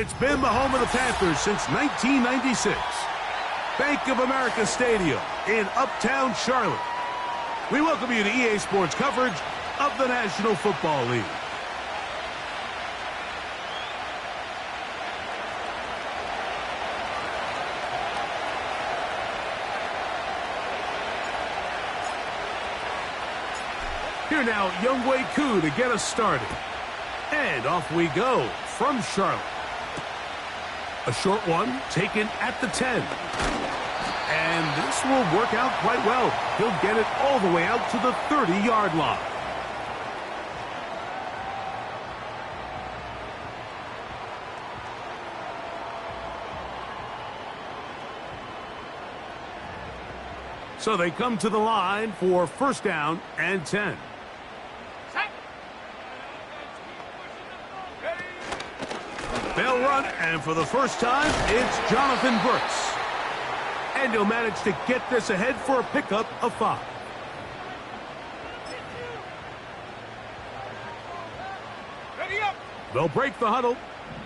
It's been the home of the Panthers since 1996. Bank of America Stadium in Uptown Charlotte. We welcome you to EA Sports coverage of the National Football League. Here now, wk5 to get us started. And off we go from Charlotte. A short one taken at the 10. And this will work out quite well. He'll get it all the way out to the 30-yard line. So they come to the line for first down and 10. They'll run, and for the first time, it's Jonathan Brooks. And he'll manage to get this ahead for a pickup of 5. Ready up. They'll break the huddle.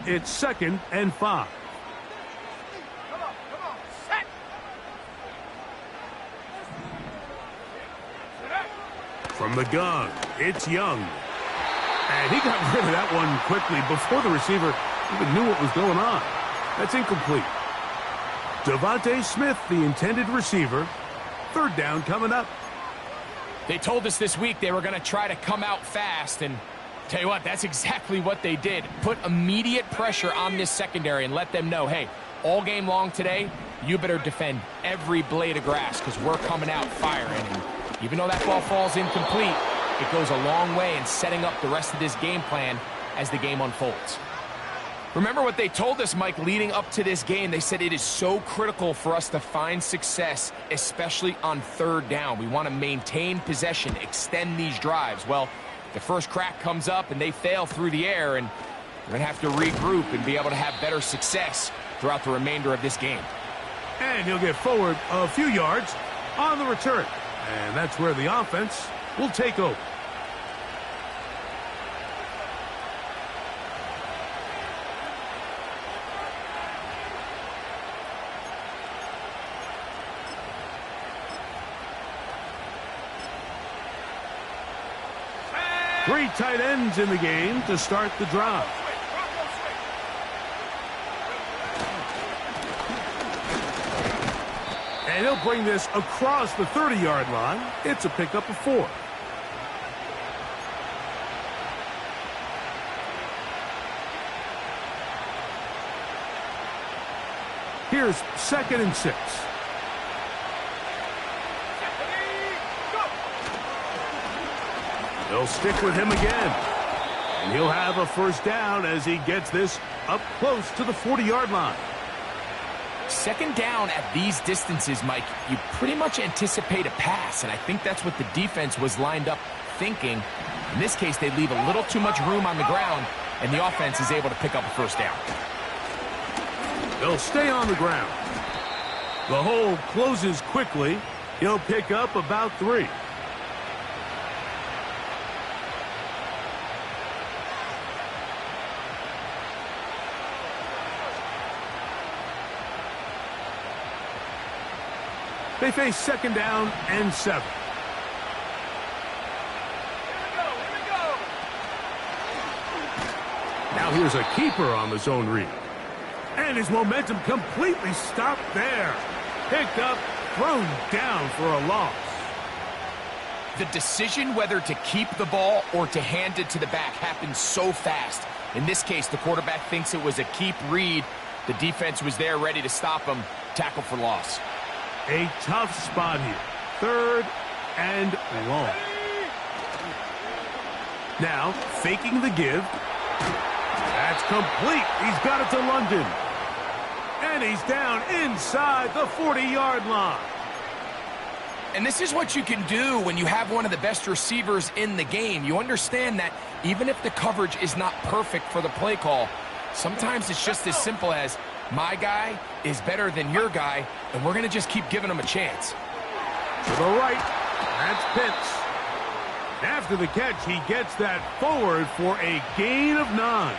It's 2nd and 5. Come on, set. From the gun, it's Young. And he got rid of that one quickly before the receiver even knew what was going on. That's incomplete. Devontae Smith, the intended receiver. 3rd down coming up. They told us this week they were going to try to come out fast, and tell you what, that's exactly what they did. Put immediate pressure on this secondary and let them know, hey, all game long today, you better defend every blade of grass because we're coming out firing. And even though that ball falls incomplete, it goes a long way in setting up the rest of this game plan as the game unfolds. Remember what they told us, Mike, leading up to this game. They said it is so critical for us to find success, especially on 3rd down. We want to maintain possession, extend these drives. Well, the first crack comes up and they fail through the air, and we're going to have to regroup and be able to have better success throughout the remainder of this game. And he'll get forward a few yards on the return. And that's where the offense will take over. Three tight ends in the game to start the drive. And he'll bring this across the 30-yard line. It's a pickup of 4. Here's 2nd and 6. They'll stick with him again. And he'll have a first down as he gets this up close to the 40-yard line. 2nd down at these distances, Mike, you pretty much anticipate a pass, and I think that's what the defense was lined up thinking. In this case, they leave a little too much room on the ground, and the offense is able to pick up a first down. They'll stay on the ground. The hole closes quickly. He'll pick up about 3. They face 2nd down and 7. Here we go. Now here's a keeper on the zone read. And his momentum completely stopped there. Picked up, thrown down for a loss. The decision whether to keep the ball or to hand it to the back happens so fast. In this case, the quarterback thinks it was a keep read. The defense was there ready to stop him. Tackle for loss. A tough spot here. 3rd and long. Now, faking the give. That's complete. He's got it to London. And he's down inside the 40-yard line. And this is what you can do when you have one of the best receivers in the game. You understand that even if the coverage is not perfect for the play call, sometimes it's just as simple as, my guy is better than your guy, and we're going to just keep giving him a chance. To the right, that's Pitts. After the catch, he gets that forward for a gain of 9.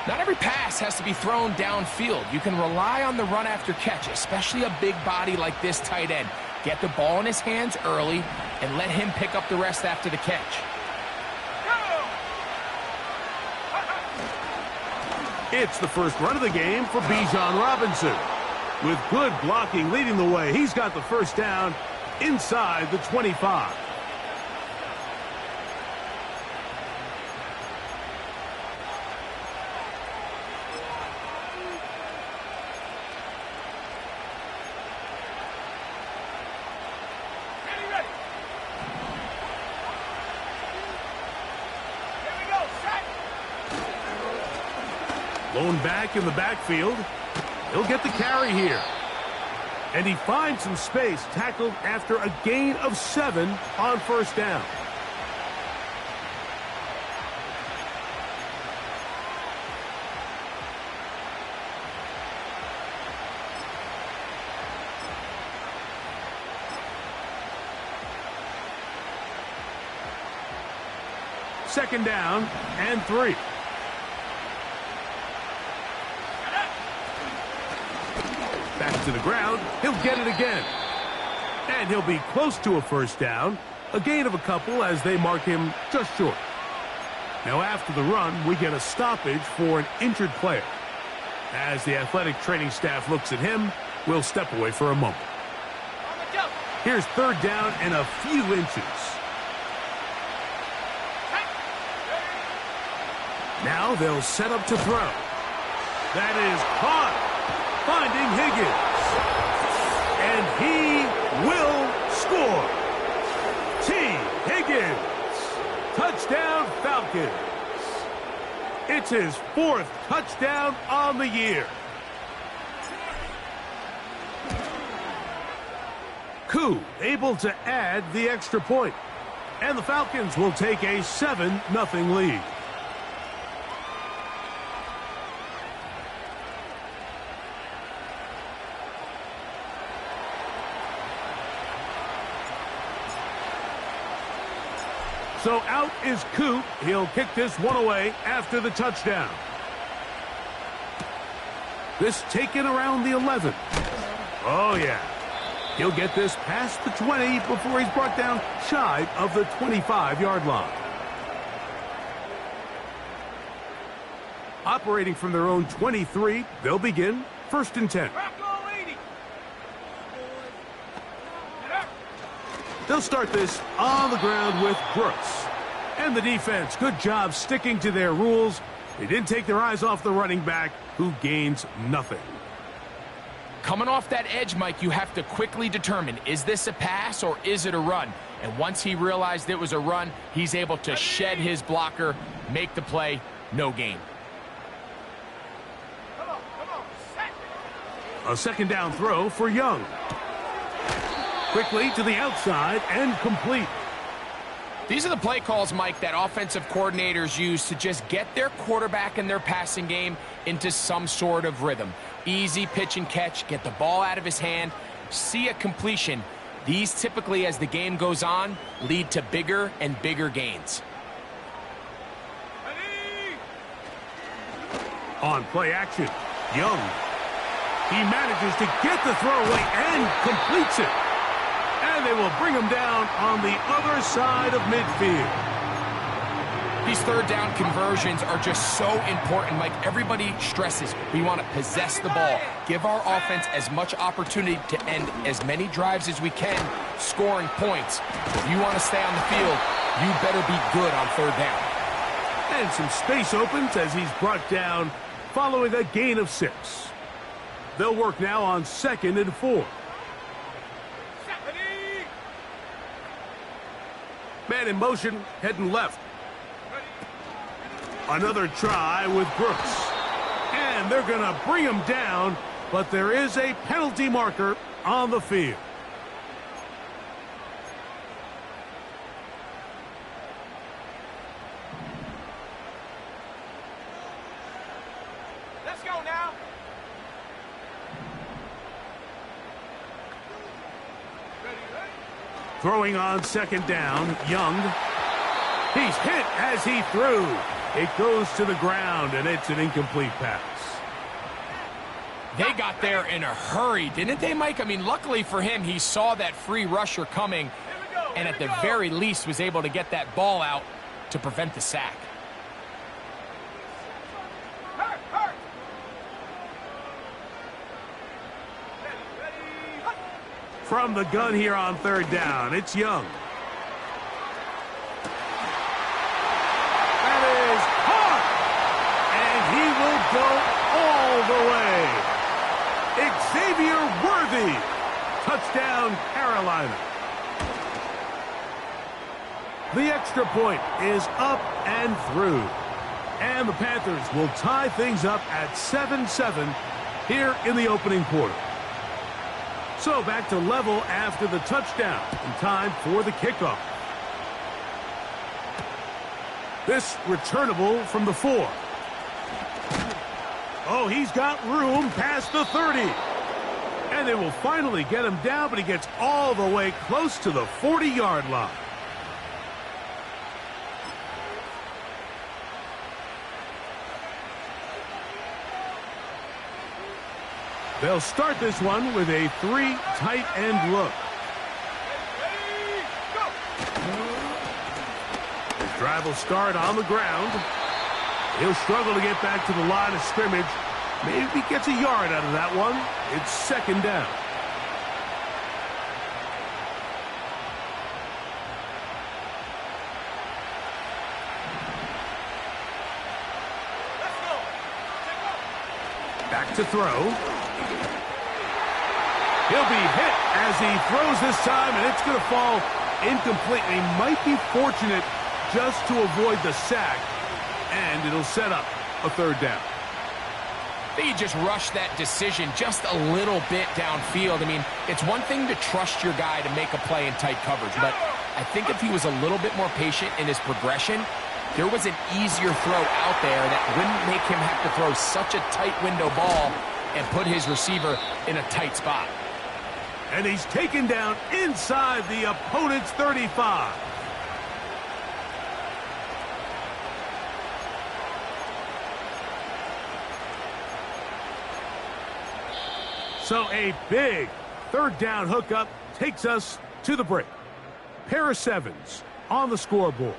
Not every pass has to be thrown downfield. You can rely on the run after catch, especially a big body like this tight end. Get the ball in his hands early and let him pick up the rest after the catch. It's the first run of the game for Bijan Robinson. With good blocking leading the way, he's got the first down inside the 25. Lone back in the backfield. He'll get the carry here. And he finds some space, tackled after a gain of 7 on first down. Second down and 3. Back to the ground. He'll get it again. And he'll be close to a first down. A gain of a couple as they mark him just short. Now after the run, we get a stoppage for an injured player. As the athletic training staff looks at him, we'll step away for a moment. Here's third down and a few inches. Now they'll set up to throw. That is caught. Finding Higgins. And he will score. T. Higgins. Touchdown Falcons. It's his 4th touchdown on the year. Koo able to add the extra point. And the Falcons will take a 7-0 lead. So out is Koo. He'll kick this one away after the touchdown. This taken around the 11. Oh, yeah. He'll get this past the 20 before he's brought down shy of the 25-yard line. Operating from their own 23, they'll begin 1st and 10. They'll start this on the ground with Brooks. And the defense, good job sticking to their rules. They didn't take their eyes off the running back, who gains nothing. Coming off that edge, Mike, you have to quickly determine, is this a pass or is it a run? And once he realized it was a run, he's able to shed his blocker, make the play, no gain. A second down throw for Young. Quickly to the outside and complete. These are the play calls, Mike, that offensive coordinators use to just get their quarterback and their passing game into some sort of rhythm. Easy pitch and catch, get the ball out of his hand, see a completion. These typically, as the game goes on, lead to bigger and bigger gains. On play action, Young. He manages to get the throw away and completes it. And they will bring him down on the other side of midfield. These third down conversions are just so important. Like everybody stresses, we want to possess the ball. Give our offense as much opportunity to end as many drives as we can, scoring points. If you want to stay on the field, you better be good on third down. And some space opens as he's brought down following a gain of 6. They'll work now on 2nd and 4. Man in motion, heading left. Another try with Brooks. And they're going to bring him down, but there is a penalty marker on the field. Let's go now. Throwing on 2nd down, Young. He's hit as he threw. It goes to the ground, and it's an incomplete pass. They got there in a hurry, didn't they, Mike? I mean, luckily for him, he saw that free rusher coming, and at the very least was able to get that ball out to prevent the sack. From the gun here on third down, it's Young. That is hard, and he will go all the way. Xavier Worthy, touchdown Carolina. The extra point is up and through, and the Panthers will tie things up at 7-7 here in the opening quarter. So back to level after the touchdown, and time for the kickoff. This returnable from the 4. Oh, he's got room past the 30. And they will finally get him down, but he gets all the way close to the 40-yard line. They'll start this one with a 3 tight end look. His drive will start on the ground. He'll struggle to get back to the line of scrimmage. Maybe he gets a yard out of that one. It's second down. Back to throw. He'll be hit as he throws this time, and it's going to fall incomplete. And he might be fortunate just to avoid the sack, and it'll set up a third down. I think he just rushed that decision just a little bit downfield. I mean, it's one thing to trust your guy to make a play in tight coverage, but I think if he was a little bit more patient in his progression, there was an easier throw out there that wouldn't make him have to throw such a tight window ball and put his receiver in a tight spot. And he's taken down inside the opponent's 35. So a big third down hookup takes us to the break. Pair of 7s on the scoreboard.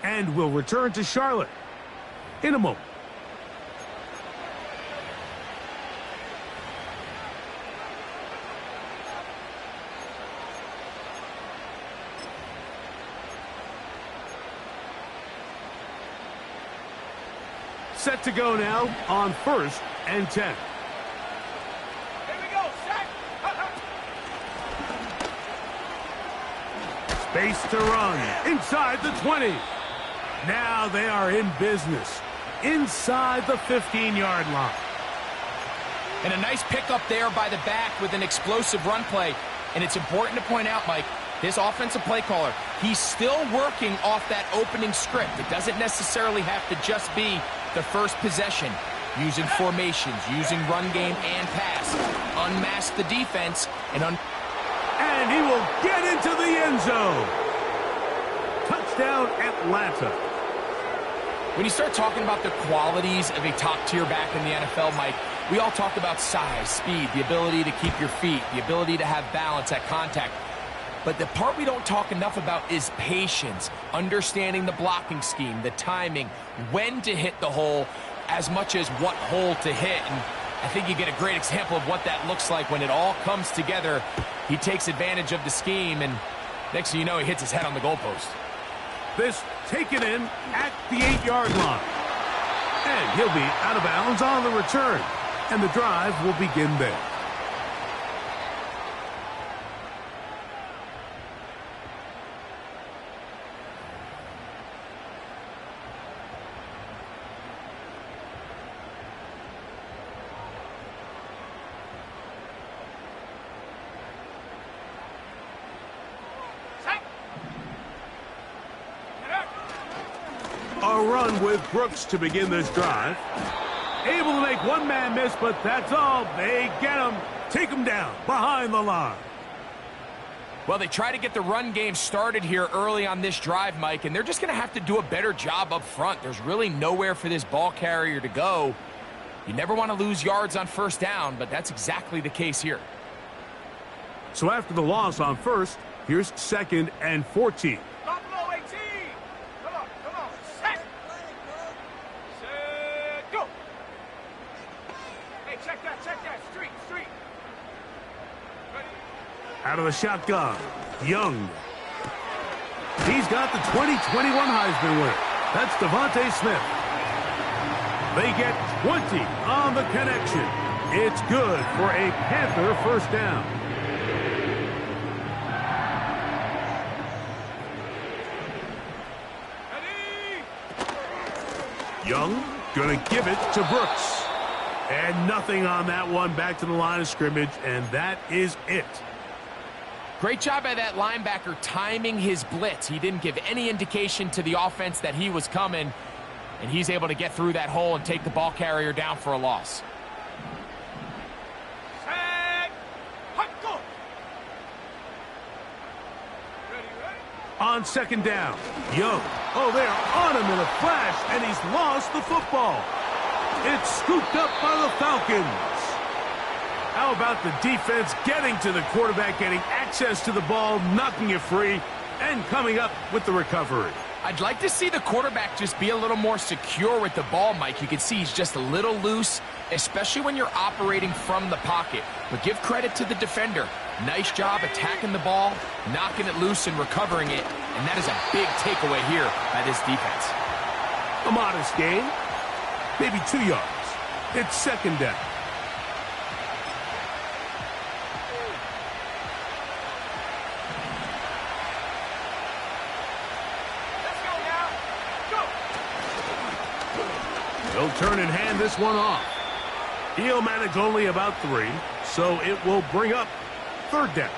And we'll return to Charlotte in a moment. Set to go now on 1st and 10. Here we go, sack. Space to run inside the 20. Now they are in business inside the 15-yard line. And a nice pickup there by the back with an explosive run play. And it's important to point out, Mike, this offensive play caller, he's still working off that opening script. It doesn't necessarily have to just be the first possession. Using formations, using run game and pass. Unmask the defense and he will get into the end zone. Touchdown, Atlanta. When you start talking about the qualities of a top-tier back in the NFL, Mike, we all talk about size, speed, the ability to keep your feet, the ability to have balance at contact. But the part we don't talk enough about is patience, understanding the blocking scheme, the timing, when to hit the hole, as much as what hole to hit. And I think you get a great example of what that looks like when it all comes together. He takes advantage of the scheme, and next thing you know, he hits his head on the goalpost. This taken in at the 8-yard line. And he'll be out of bounds on the return. And the drive will begin there. A run with Brooks to begin this drive. Able to make one man miss, but that's all. They get him. Take him down behind the line. Well, they try to get the run game started here early on this drive, Mike, and they're just going to have to do a better job up front. There's really nowhere for this ball carrier to go. You never want to lose yards on first down, but that's exactly the case here. So after the loss on first, here's 2nd and 14. Drop below 18. Come on. Set. Set. Go. Hey, check that. Street. Ready? Out of the shotgun, Young. He's got the 2021 Heisman winner. That's Devontae Smith. They get 20 on the connection. It's good for a Panther first down. Young gonna give it to Brooks. And nothing on that one, back to the line of scrimmage, and that is it. Great job by that linebacker timing his blitz. He didn't give any indication to the offense that he was coming, and he's able to get through that hole and take the ball carrier down for a loss. Set. Hut, go. Ready? On 2nd down, Young. Oh, they are on him in a flash, and he's lost the football. It's scooped up by the Falcons. How about the defense getting to the quarterback, getting access to the ball, knocking it free, and coming up with the recovery? I'd like to see the quarterback just be a little more secure with the ball, Mike. You can see he's just a little loose, especially when you're operating from the pocket. But give credit to the defender. Nice job attacking the ball, knocking it loose and recovering it, and that is a big takeaway here by this defense. A modest gain, maybe 2 yards. It's 2nd down. Let's go now. Go. They'll turn and hand this one off. He'll manage only about 3, so it will bring up 3rd down.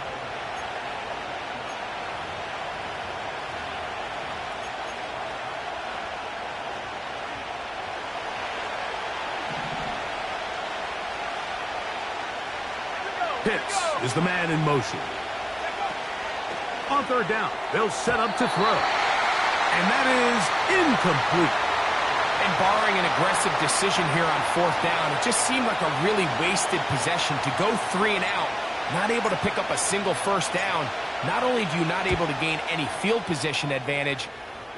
Pitts is the man in motion. On 3rd down, they'll set up to throw. And that is incomplete. And barring an aggressive decision here on 4th down, it just seemed like a really wasted possession to go 3 and out, not able to pick up a single first down. Not only do you not able to gain any field position advantage,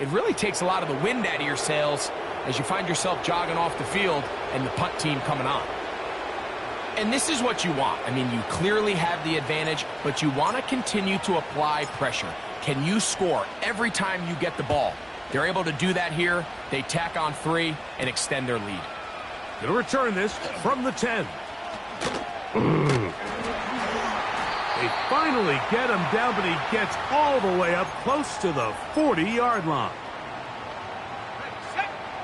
it really takes a lot of the wind out of your sails as you find yourself jogging off the field and the punt team coming on. And this is what you want. I mean, you clearly have the advantage, but you want to continue to apply pressure. Can you score every time you get the ball? They're able to do that here. They tack on 3 and extend their lead. Gonna return this from the 10. They finally get him down, but he gets all the way up close to the 40-yard line.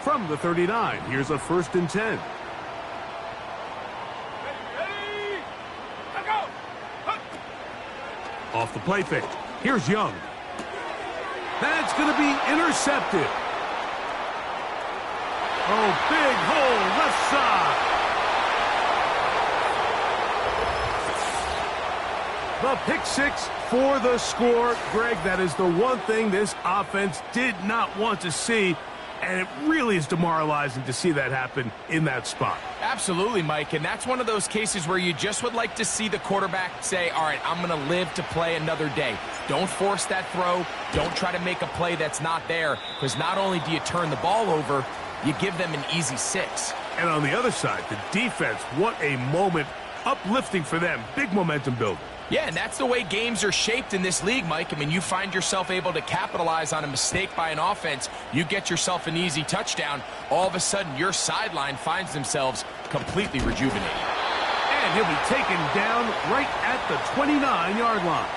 From the 39, here's a 1st and 10. Ready? Let go. Hut. Off the play fake. Here's Young. That's going to be intercepted. Oh, big hole left side. The pick 6 for the score. Greg, that is the one thing this offense did not want to see, and it really is demoralizing to see that happen in that spot. Absolutely, Mike, and that's one of those cases where you just would like to see the quarterback say, all right, I'm going to live to play another day. Don't force that throw. Don't try to make a play that's not there, because not only do you turn the ball over, you give them an easy 6. And on the other side, the defense, what a moment, uplifting for them, big momentum building. Yeah, and that's the way games are shaped in this league, Mike. I mean, you find yourself able to capitalize on a mistake by an offense. You get yourself an easy touchdown. All of a sudden, your sideline finds themselves completely rejuvenated. And he'll be taken down right at the 29-yard line.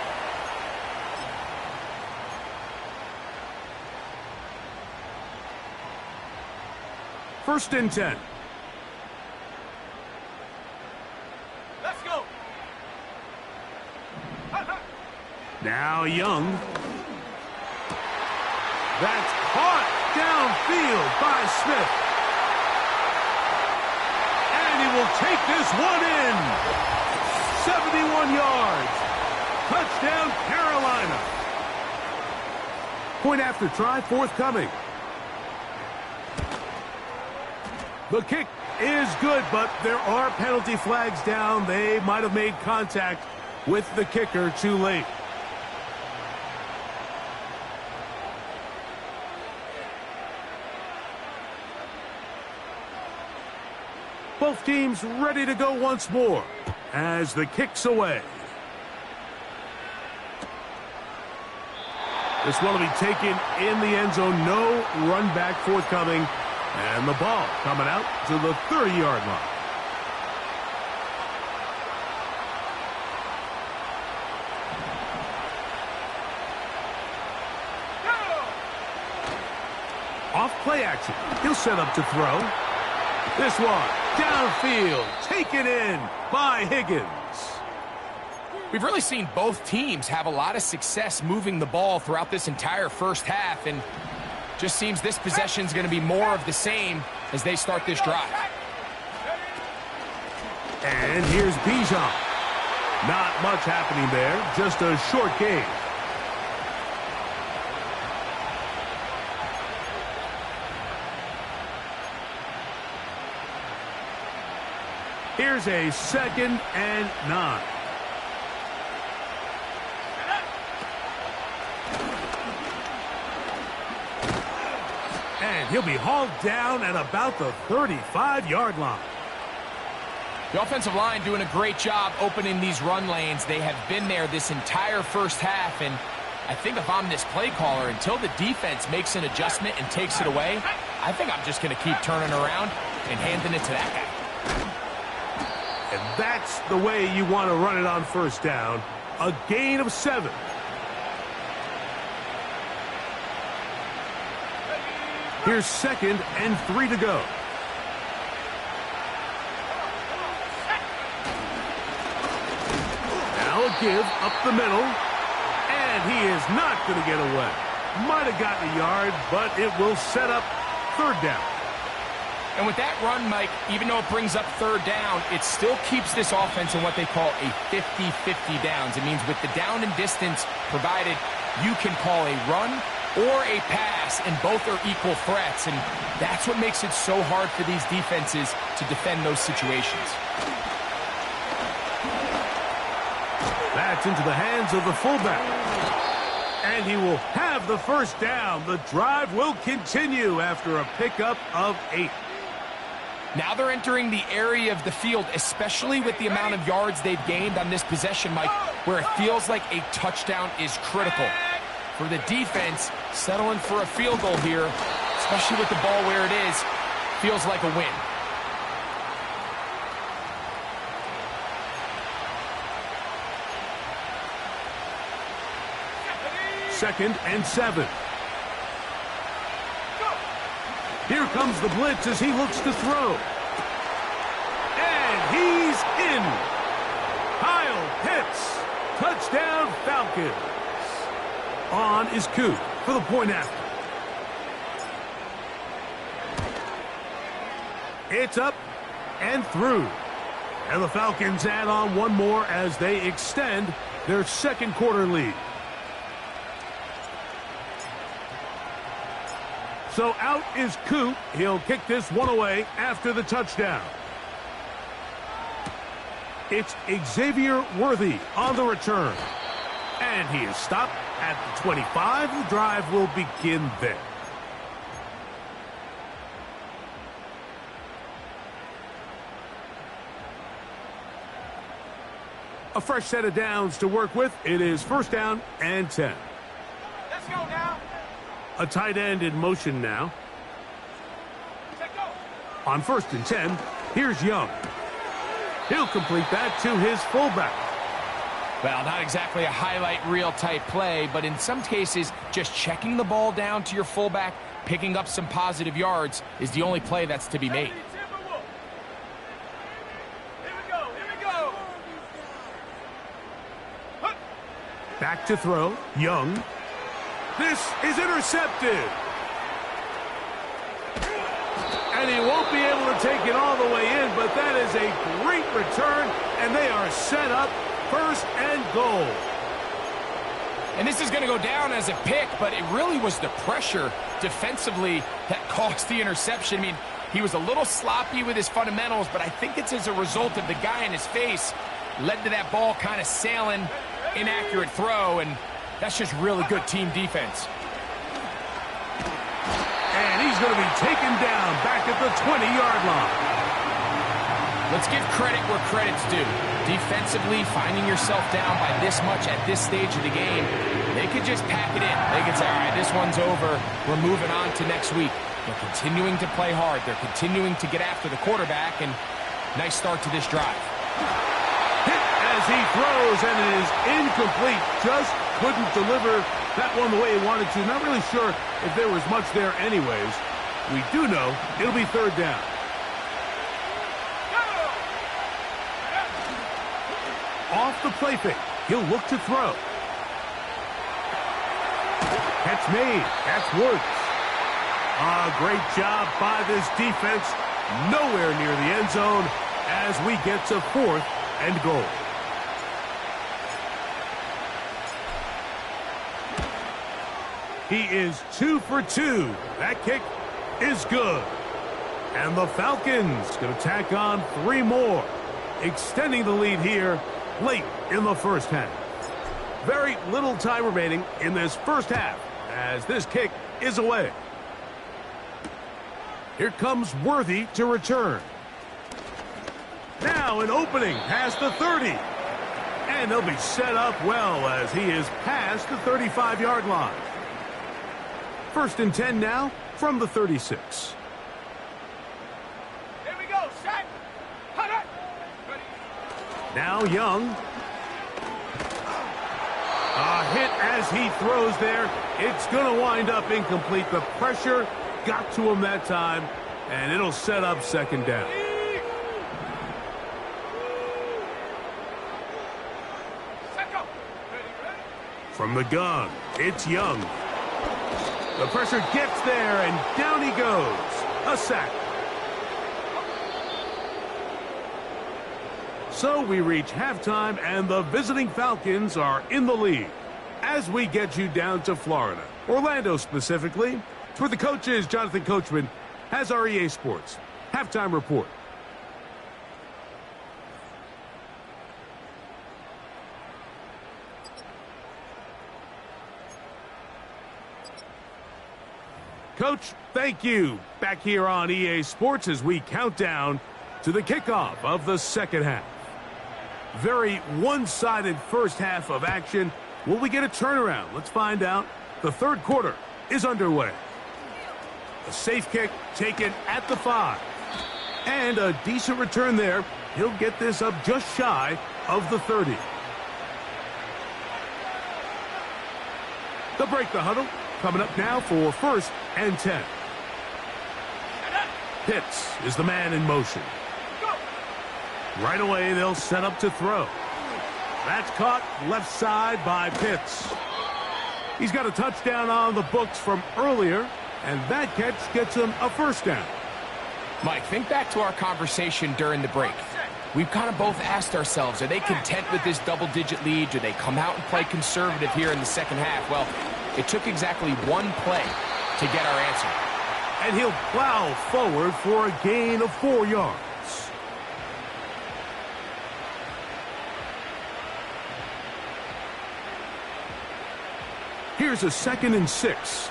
First and 10. Let's go. Now Young. That's caught downfield by Smith. And he will take this one in. 71 yards. Touchdown, Carolina. Point after try forthcoming. The kick is good, but there are penalty flags down. They might have made contact with the kicker too late. Both teams ready to go once more as the kick's away. This one will be taken in the end zone. No run back forthcoming. And the ball coming out to the 30-yard line. Off play action. He'll set up to throw. This one downfield, taken in by Higgins. We've really seen both teams have a lot of success moving the ball throughout this entire first half, and just seems this possession is going to be more of the same as they start this drive. And here's Bijan. Not much happening there, just a short gain. Here's a 2nd and 9. And he'll be hauled down at about the 35-yard line. The offensive line doing a great job opening these run lanes. They have been there this entire first half, and I think if I'm this play caller, until the defense makes an adjustment and takes it away, I think I'm just going to keep turning around and handing it to that guy. And that's the way you want to run it on first down. A gain of 7. Here's 2nd and 3 to go. Now a give up the middle. And he is not going to get away. Might have gotten a yard, but it will set up 3rd down. And with that run, Mike, even though it brings up 3rd down, it still keeps this offense in what they call a 50-50 downs. It means with the down and distance provided, you can call a run or a pass, and both are equal threats. And that's what makes it so hard for these defenses to defend those situations. That's into the hands of the fullback. And he will have the 1st down. The drive will continue after a pickup of 8. Now they're entering the area of the field, especially with the amount of yards they've gained on this possession, Mike, where it feels like a touchdown is critical. For the defense, settling for a field goal here, especially with the ball where it is, feels like a win. Second and 7. Here comes the blitz as he looks to throw. And he's in. Kyle Pitts. Touchdown Falcons. On is Coop for the point after. It's up and through. And the Falcons add on one more as they extend their 2nd quarter lead. So out is Coop. He'll kick this one away after the touchdown. It's Xavier Worthy on the return. And he is stopped at the 25. The drive will begin there. A fresh set of downs to work with. It is 1st down and 10. Let's go now. A tight end in motion now. On 1st and 10, here's Young. He'll complete that to his fullback. Well, not exactly a highlight reel type play, but in some cases, just checking the ball down to your fullback, picking up some positive yards is the only play that's to be made. Back to throw, Young. This is intercepted. And he won't be able to take it all the way in, but that is a great return, and they are set up 1st and goal. And this is going to go down as a pick, but it really was the pressure defensively that caused the interception. I mean, he was a little sloppy with his fundamentals, but I think it's as a result of the guy in his face led to that ball kind of sailing, inaccurate throw, and that's just really good team defense. And he's going to be taken down back at the 20-yard line. Let's give credit where credit's due. Defensively, finding yourself down by this much at this stage of the game, they could just pack it in. They could say, all right, this one's over. We're moving on to next week. They're continuing to play hard. They're continuing to get after the quarterback, and nice start to this drive. Hit as he throws, and it is incomplete. Just couldn't deliver that one the way he wanted to. Not really sure if there was much there anyways. We do know it'll be third down. Off the play fake. He'll look to throw. Catch made. That's Woods. Great job by this defense. Nowhere near the end zone as we get to 4th and goal. He is 2 for 2. That kick is good. And the Falcons going to tack on 3 more, extending the lead here late in the first half. Very little time remaining in this first half as this kick is away. Here comes Worthy to return. Now an opening past the 30. And they'll be set up well as he is past the 35-yard line. 1st and 10 now from the 36. Here we go, set. Cut it. Now Young. A hit as he throws there. It's going to wind up incomplete. The pressure got to him that time, and it'll set up 2nd down. From the gun, it's Young. The pressure gets there, and down he goes. A sack. So we reach halftime, and the visiting Falcons are in the lead. As we get you down to Florida, Orlando specifically, it's where the coach is. Jonathan Coachman has our EA Sports halftime report. Coach, thank you. Back here on EA Sports as we count down to the kickoff of the second half. Very one-sided first half of action. Will we get a turnaround? Let's find out. The third quarter is underway. A safe kick taken at the 5. And a decent return there. He'll get this up just shy of the 30. They'll break the huddle. Coming up now for 1st and 10. Pitts is the man in motion. Right away, they'll set up to throw. That's caught left side by Pitts. He's got a touchdown on the books from earlier, and that catch gets him a 1st down. Mike, think back to our conversation during the break. We've kind of both asked ourselves, are they content with this double-digit lead? Do they come out and play conservative here in the second half? Well, it took exactly one play to get our answer. And he'll plow forward for a gain of 4 yards. Here's a 2nd and 6.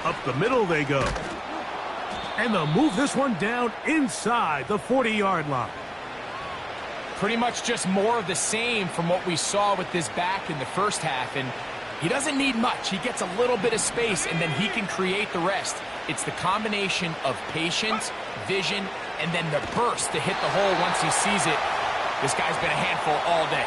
Up the middle they go. And they'll move this one down inside the 40-yard line. Pretty much just more of the same from what we saw with this back in the first half. And he doesn't need much. He gets a little bit of space, and then he can create the rest. It's the combination of patience, vision, and then the burst to hit the hole once he sees it. This guy's been a handful all day.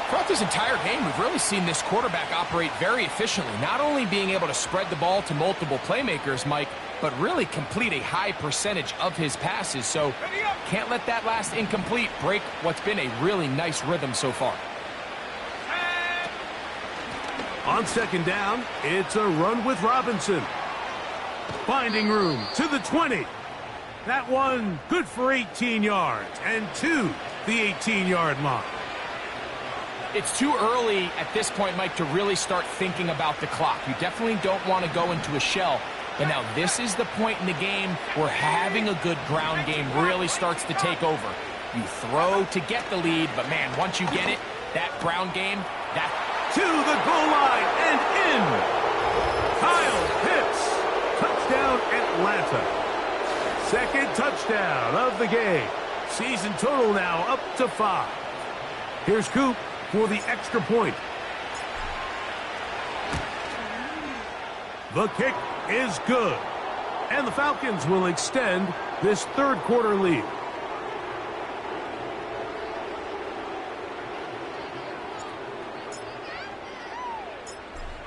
Throughout this entire game, we've really seen this quarterback operate very efficiently, not only being able to spread the ball to multiple playmakers, Mike, but really complete a high percentage of his passes. So can't let that last incomplete break what's been a really nice rhythm so far. On 2nd down, it's a run with Robinson. Finding room to the 20. That one good for 18 yards and 2 the 18-yard line. It's too early at this point, Mike, to really start thinking about the clock. You definitely don't want to go into a shell. But now this is the point in the game where having a good ground game really starts to take over. You throw to get the lead, but man, once you get it, that ground game, that... To the goal line and in. Kyle Pitts. Touchdown Atlanta. Second touchdown of the game. Season total now up to 5. Here's Coop for the extra point. The kick is good. And the Falcons will extend this third quarter lead.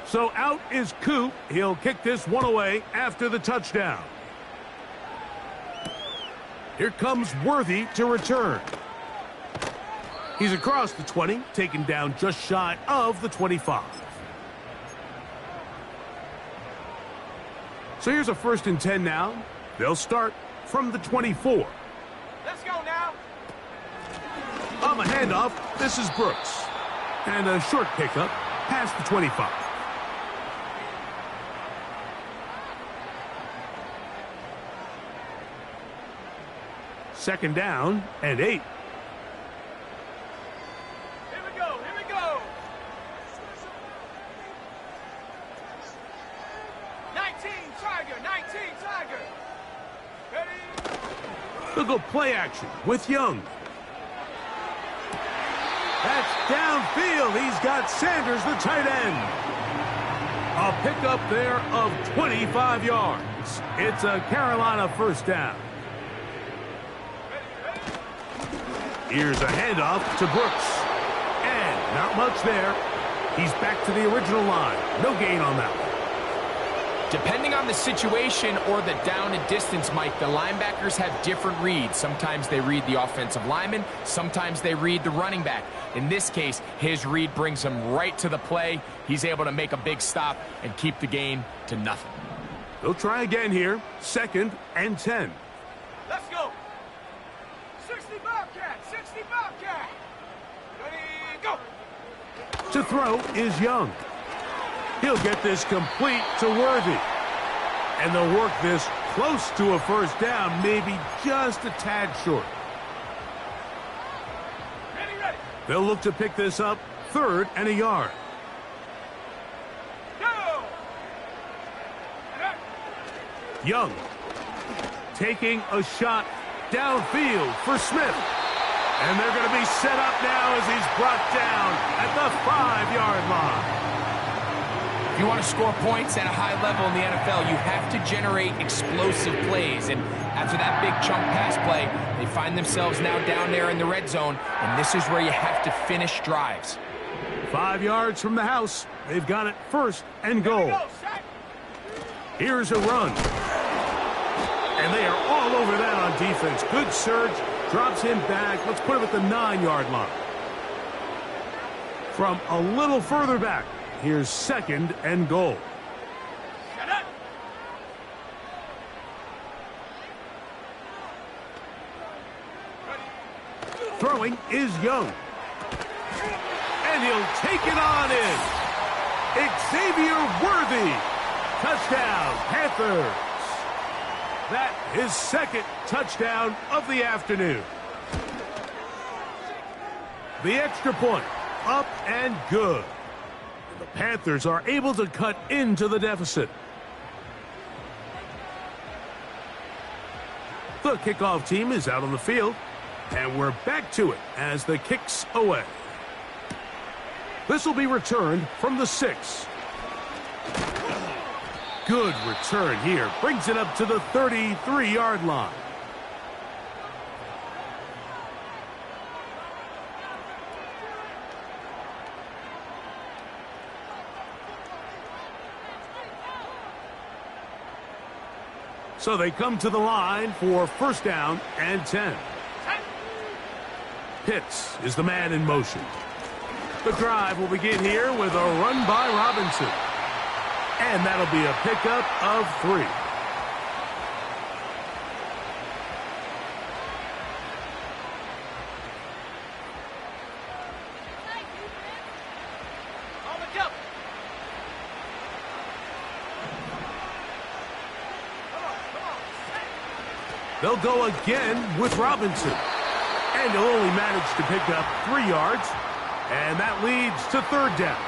So out is Coop. He'll kick this one away after the touchdown. Here comes Worthy to return. He's across the 20, taken down just shy of the 25. So here's a 1st and 10 now. They'll start from the 24. Let's go now. On the handoff, this is Brooks. And a short pickup past the 25. Second down and 8. Here we go. Here we go. 19 Tiger. 19 Tiger. Ready? They'll go play action with Young. That's downfield. He's got Sanders, the tight end. A pickup there of 25 yards. It's a Carolina first down. Here's a handoff to Brooks. And not much there. He's back to the original line. No gain on that one. Depending on the situation or the down and distance, Mike, the linebackers have different reads. Sometimes they read the offensive lineman. Sometimes they read the running back. In this case, his read brings him right to the play. He's able to make a big stop and keep the gain to nothing. They'll try again here. 2nd and 10. Let's go. 60 Bobcat. 60 Bobcat. Ready, go. To throw is Young. He'll get this complete to Worthy. And they'll work this close to a first down, maybe just a tad short. Ready, ready. They'll look to pick this up 3rd and a yard. Go. Young taking a shot downfield for Smith. And they're going to be set up now as he's brought down at the 5-yard line. If you want to score points at a high level in the NFL, you have to generate explosive plays. And after that big chunk pass play, they find themselves now down there in the red zone. And this is where you have to finish drives. 5 yards from the house. They've got it 1st and goal. Here's a run. And they are all over that on defense. Good surge. Drops him back. Let's put him at the 9-yard line. From a little further back, here's 2nd and goal. Throwing is Young. And he'll take it on in. Xavier Worthy. Touchdown, Panthers. That is 2nd touchdown of the afternoon. The extra point, up and good. The Panthers are able to cut into the deficit. The kickoff team is out on the field, and we're back to it as the kick's away. This will be returned from the 6. Good return here. Brings it up to the 33-yard line. So they come to the line for 1st down and 10. Pitts is the man in motion. The drive will begin here with a run by Robinson. And that'll be a pickup of 3. They'll go again with Robinson. And he'll only manage to pick up 3 yards. And that leads to third down.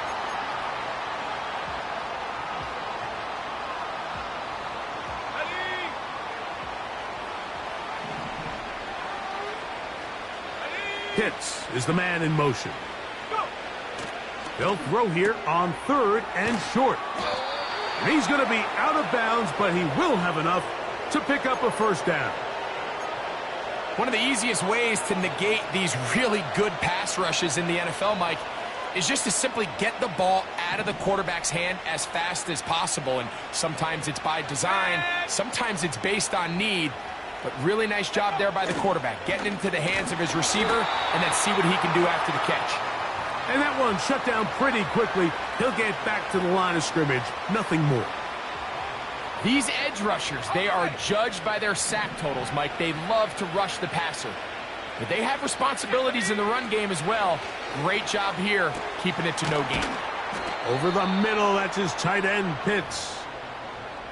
Pitts is the man in motion. They'll throw here on 3rd and short. And he's going to be out of bounds, but he will have enough to pick up a first down. One of the easiest ways to negate these really good pass rushes in the NFL, Mike, is just to simply get the ball out of the quarterback's hand as fast as possible. And sometimes it's by design, sometimes it's based on need. But really nice job there by the quarterback, getting into the hands of his receiver and then see what he can do after the catch. And that one shut down pretty quickly. He'll get back to the line of scrimmage, nothing more. These edge rushers, they are judged by their sack totals, Mike. They love to rush the passer. But they have responsibilities in the run game as well. Great job here, keeping it to no gain. Over the middle, that's his tight end, Pitts.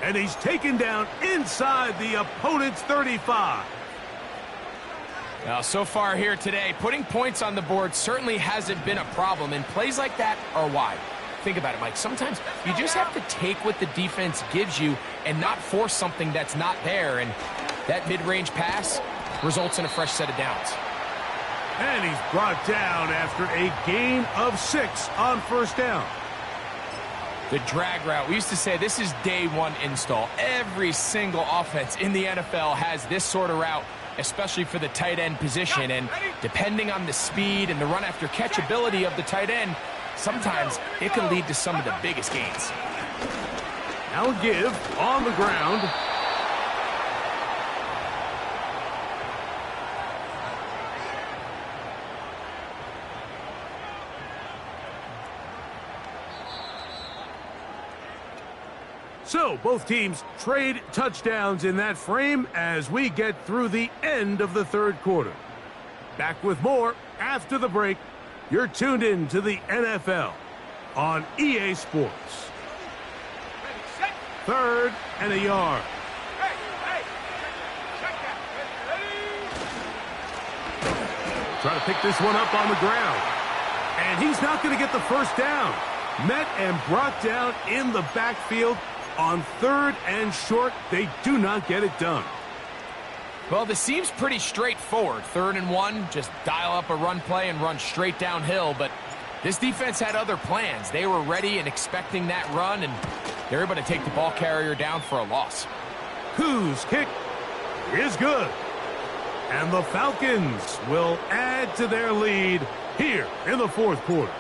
And he's taken down inside the opponent's 35. Now, so far here today, putting points on the board certainly hasn't been a problem, and plays like that are why. Think about it, Mike. Sometimes you just have to take what the defense gives you and not force something that's not there, and that mid-range pass results in a fresh set of downs. And he's brought down after a gain of 6 on first down. The drag route, we used to say this is day one install. Every single offense in the NFL has this sort of route, especially for the tight end position. And depending on the speed and the run after catch ability of the tight end, sometimes it can lead to some of the biggest gains. Now a give on the ground. So both teams trade touchdowns in that frame as we get through the end of the third quarter. Back with more after the break. You're tuned in to the NFL on EA Sports. 3rd and a yard. Try to pick this one up on the ground. And he's not going to get the first down. Met and brought down in the backfield. On 3rd and short, they do not get it done. Well, this seems pretty straightforward. 3rd and 1, just dial up a run play and run straight downhill. But this defense had other plans. They were ready and expecting that run, and they're able to take the ball carrier down for a loss. Koo's kick is good. And the Falcons will add to their lead here in the 4th quarter.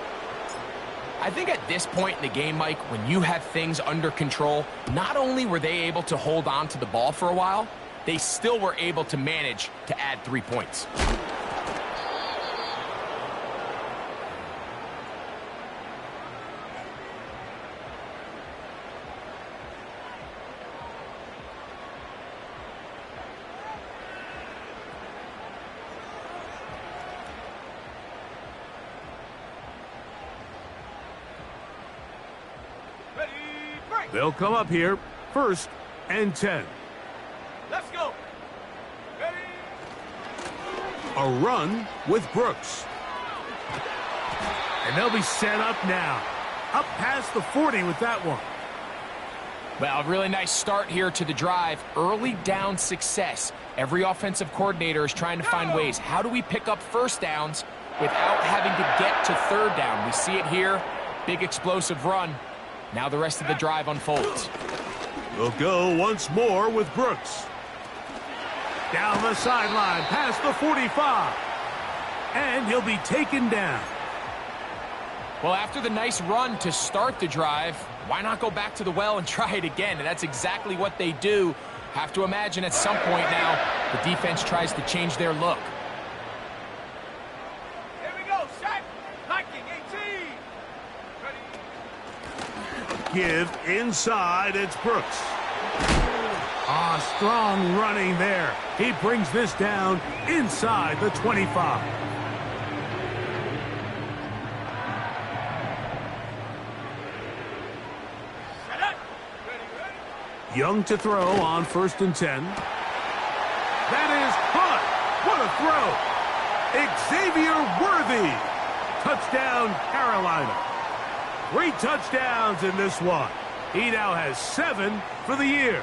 I think at this point in the game, Mike, when you have things under control, not only were they able to hold on to the ball for a while, they still were able to manage to add 3 points. They'll come up here, 1st and 10. Let's go. Ready? A run with Brooks. And they'll be set up now. Up past the 40 with that one. Well, really nice start here to the drive. Early down success. Every offensive coordinator is trying to find ways. How do we pick up first downs without having to get to 3rd down? We see it here. Big explosive run. Now the rest of the drive unfolds. We'll go once more with Brooks. Down the sideline, past the 45. And he'll be taken down. Well, after the nice run to start the drive, why not go back to the well and try it again? And that's exactly what they do. Have to imagine at some point now, the defense tries to change their look. Here we go, set. Hiking 18. Give inside, it's Brooks. Strong running there. He brings this down inside the 25. Set up. Ready. Young to throw on 1st and 10. That is caught. What a throw. Xavier Worthy. Touchdown, Carolina. 3 touchdowns in this one. He now has 7 for the year.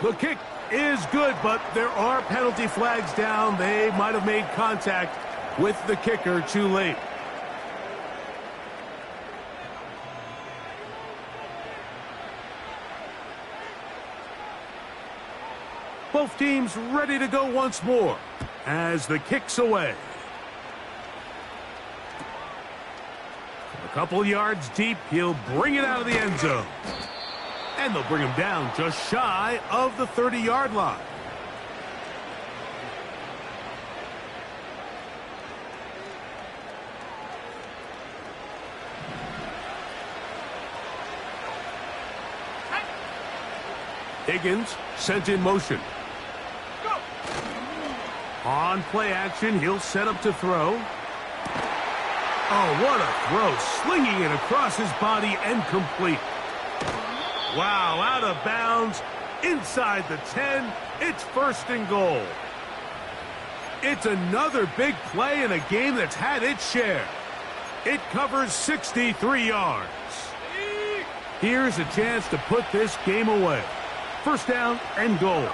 The kick is good, but there are penalty flags down. They might have made contact with the kicker too late. Both teams ready to go once more as the kick's away. A couple yards deep, he'll bring it out of the end zone. And they'll bring him down just shy of the 30-yard line. Higgins sent in motion. On play action, he'll set up to throw. Oh, what a throw. Slinging it across his body and complete. Wow, out of bounds, inside the 10. It's 1st and goal. It's another big play in a game that's had its share. It covers 63 yards. Here's a chance to put this game away. 1st down and goal.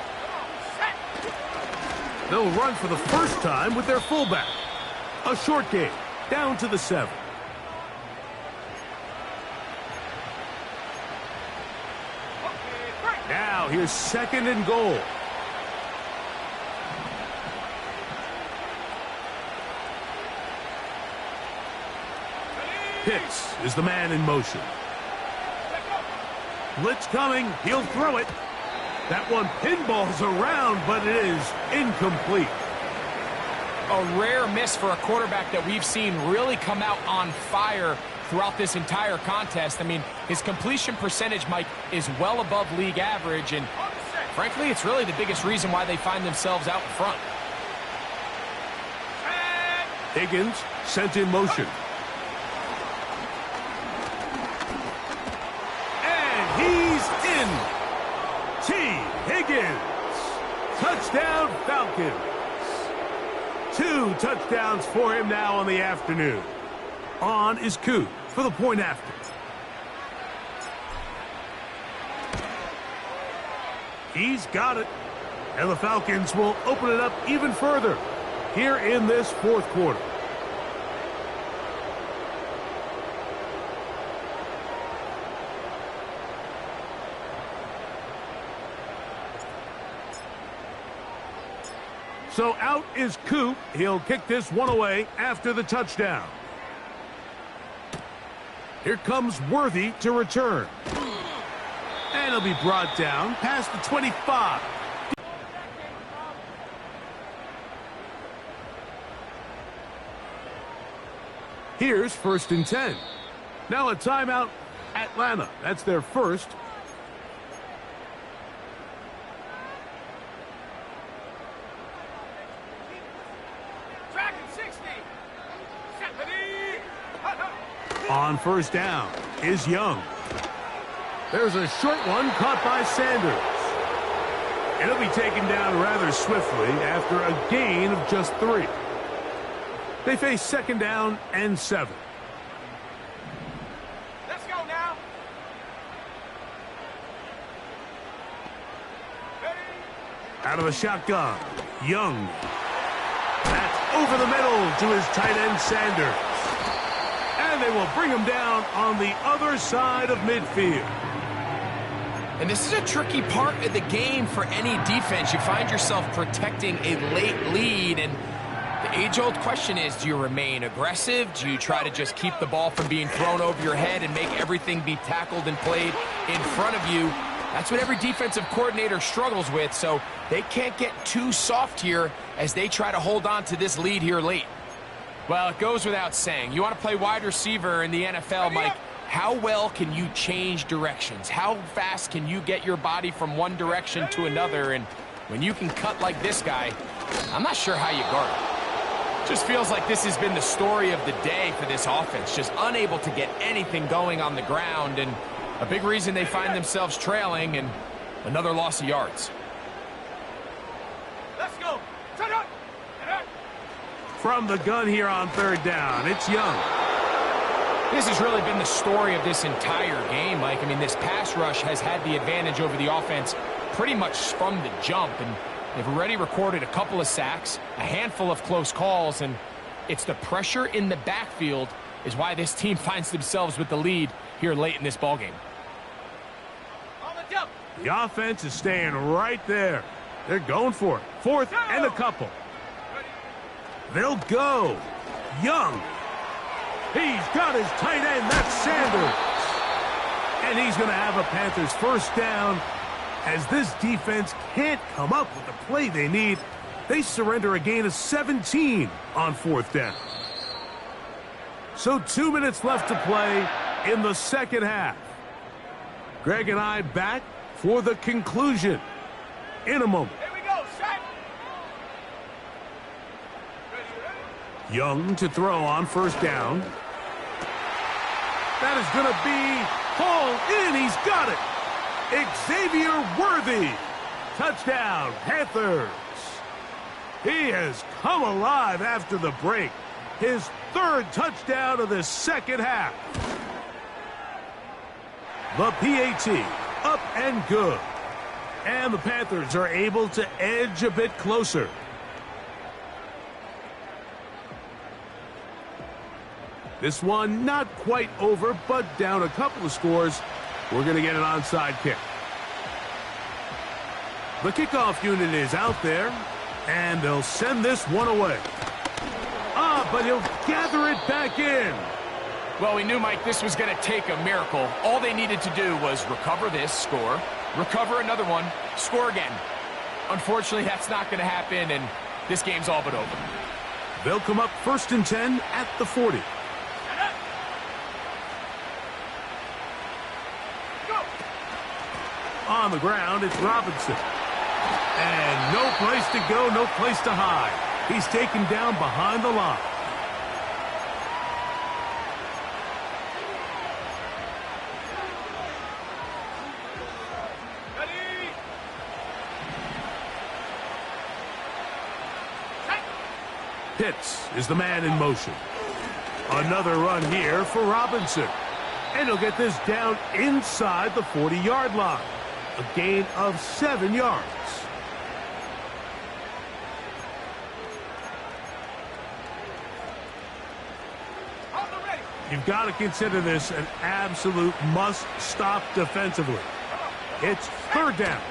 They'll run for the first time with their fullback. A short game, down to the 7. Now here's 2nd and goal. Pitts is the man in motion. Blitz coming, he'll throw it. That one pinballs around, but it is incomplete. A rare miss for a quarterback that we've seen really come out on fire throughout this entire contest. I mean, his completion percentage, Mike, is well above league average, and frankly, it's really the biggest reason why they find themselves out in front. Higgins sent in motion. And he's in. T. Higgins. Touchdown, Falcons. 2 touchdowns for him now on the afternoon. On is Koo for the point after. He's got it. And the Falcons will open it up even further here in this 4th quarter. So out is Coop. He'll kick this one away after the touchdown. Here comes Worthy to return. And he'll be brought down past the 25. Here's 1st and 10. Now a timeout, Atlanta. That's their first. On 1st down is Young. There's a short one caught by Sanders. It'll be taken down rather swiftly after a gain of just 3. They face 2nd down and 7. Let's go now. Out of the shotgun, Young. That's over the middle to his tight end Sanders. And they will bring him down on the other side of midfield. And this is a tricky part of the game for any defense. You find yourself protecting a late lead, and the age-old question is, do you remain aggressive? Do you try to just keep the ball from being thrown over your head and make everything be tackled and played in front of you? That's what every defensive coordinator struggles with, so they can't get too soft here as they try to hold on to this lead here late. Well, it goes without saying. You want to play wide receiver in the NFL, Mike, how well can you change directions? How fast can you get your body from one direction to another? And when you can cut like this guy, I'm not sure how you guard it. Just feels like this has been the story of the day for this offense, just unable to get anything going on the ground, and a big reason they find themselves trailing, and Another loss of yards. Let's go. Turn up. From the gun here on third down, it's Young. This has really been the story of this entire game, Mike. I mean, this pass rush has had the advantage over the offense pretty much from the jump, and they've already recorded a couple of sacks, a handful of close calls, and it's the pressure in the backfield is why this team finds themselves with the lead here late in this ballgame. On the jump. The offense is staying right there. They're going for it. Fourth and a couple. They'll go. Young. He's got his tight end. That's Sanders. And he's going to have a Panthers first down. As this defense can't come up with the play they need, they surrender a gain of 17 on fourth down. So 2 minutes left to play in the second half. Greg and I back for the conclusion in a moment. Here we go, shot. Young to throw on first down. That is going to be hauled in. He's got it. Xavier Worthy. Touchdown, Panthers. He has come alive after the break. His third touchdown of the second half. The PAT up and good. And the Panthers are able to edge a bit closer. This one not quite over, but down a couple of scores. We're going to get an onside kick. The kickoff unit is out there, and they'll send this one away. But he'll gather it back in. Well, we knew, Mike, this was going to take a miracle. All they needed to do was recover this, score, recover another one, score again. Unfortunately, that's not going to happen, and this game's all but over. They'll come up 1st and 10 at the 40. On the ground, it's Robinson. And no place to go, no place to hide. He's taken down behind the line. Ready. Pitts is the man in motion. Another run here for Robinson. And he'll get this down inside the 40-yard line. A gain of 7 yards. You've got to consider this an absolute must-stop defensively. It's third down.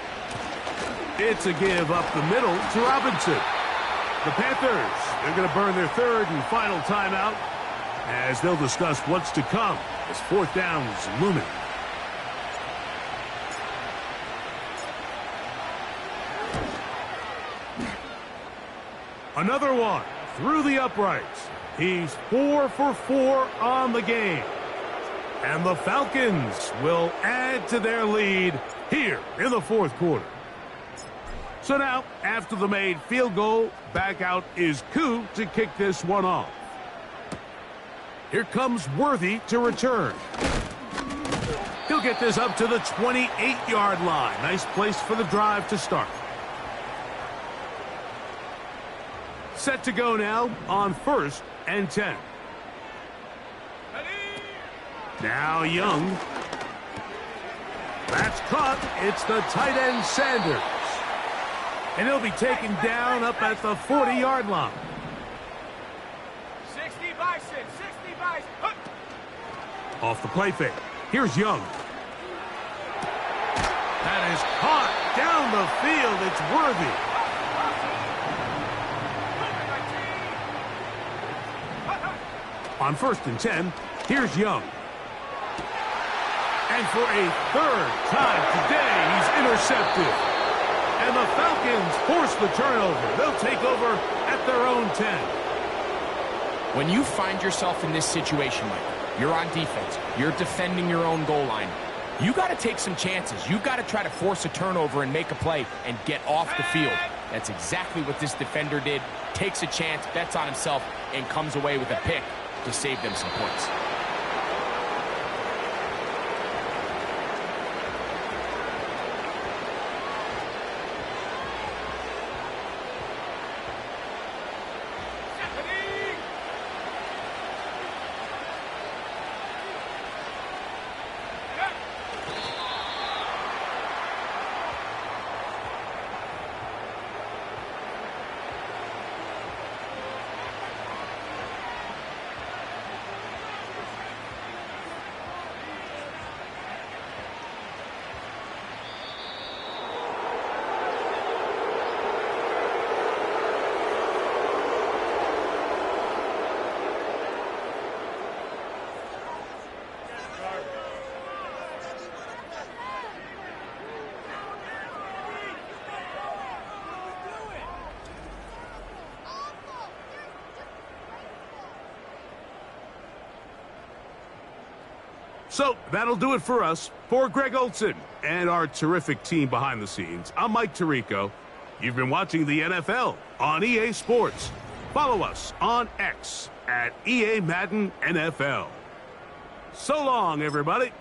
It's a give up the middle to Robinson. The Panthers, they're going to burn their third and final timeout as they'll discuss what's to come as fourth down is looming. Another one through the uprights. He's 4 for 4 on the game. And the Falcons will add to their lead here in the fourth quarter. So now, after the made field goal, back out is Koo to kick this one off. Here comes Worthy to return. He'll get this up to the 28-yard line. Nice place for the drive to start. Set to go now on 1st and 10. Ready. Now Young. That's caught. It's the tight end Sanders. And he'll be taken down up at the 40-yard line. 60 bison, 60 bison. Hook. Off the play fake. Here's Young. That is caught down the field. It's Worthy. On 1st and 10, here's Young. And for a third time today, he's intercepted. And the Falcons force the turnover. They'll take over at their own 10. When you find yourself in this situation, Mike, you're on defense, you're defending your own goal line, you got to take some chances. You've got to try to force a turnover and make a play and get off the field. That's exactly what this defender did. Takes a chance, bets on himself, and comes away with a pick to save them some points. So that'll do it for us. For Greg Olson and our terrific team behind the scenes, I'm Mike Tirico. You've been watching the NFL on EA Sports. Follow us on X at EA Madden NFL. So long, everybody.